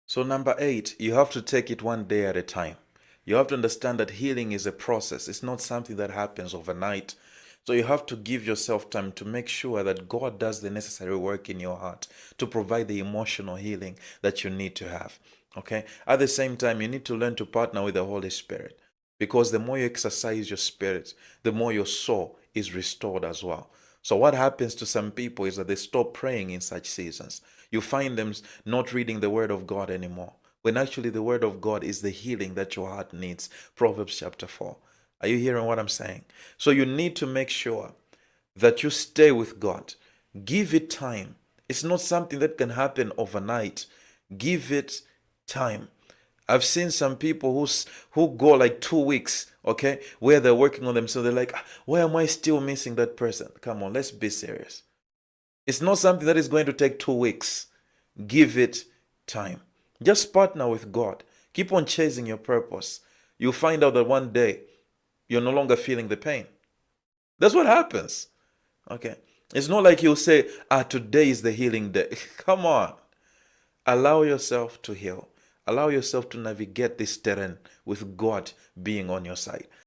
So number 8, you have to take it one day at a time. You have to understand that healing is a process. It's not something that happens overnight. So you have to give yourself time to make sure that God does the necessary work in your heart to provide the emotional healing that you need to have. Okay? At the same time, you need to learn to partner with the Holy Spirit, because the more you exercise your spirit, the more your soul is restored as well. So what happens to some people is that they stop praying in such seasons. You find them not reading the word of God anymore, when actually the word of God is the healing that your heart needs. Proverbs chapter 4. Are you hearing what I'm saying? So you need to make sure that you stay with God. Give it time. It's not something that can happen overnight. Give it time. I've seen some people who go like 2 weeks, okay, where they're working on themselves. They're like, why am I still missing that person? Come on, let's be serious. It's not something that is going to take 2 weeks. Give it time. Just partner with God. Keep on chasing your purpose. You'll find out that one day you're no longer feeling the pain. That's what happens. Okay. It's not like you'll say, today is the healing day. Come on. Allow yourself to heal. Allow yourself to navigate this terrain with God being on your side.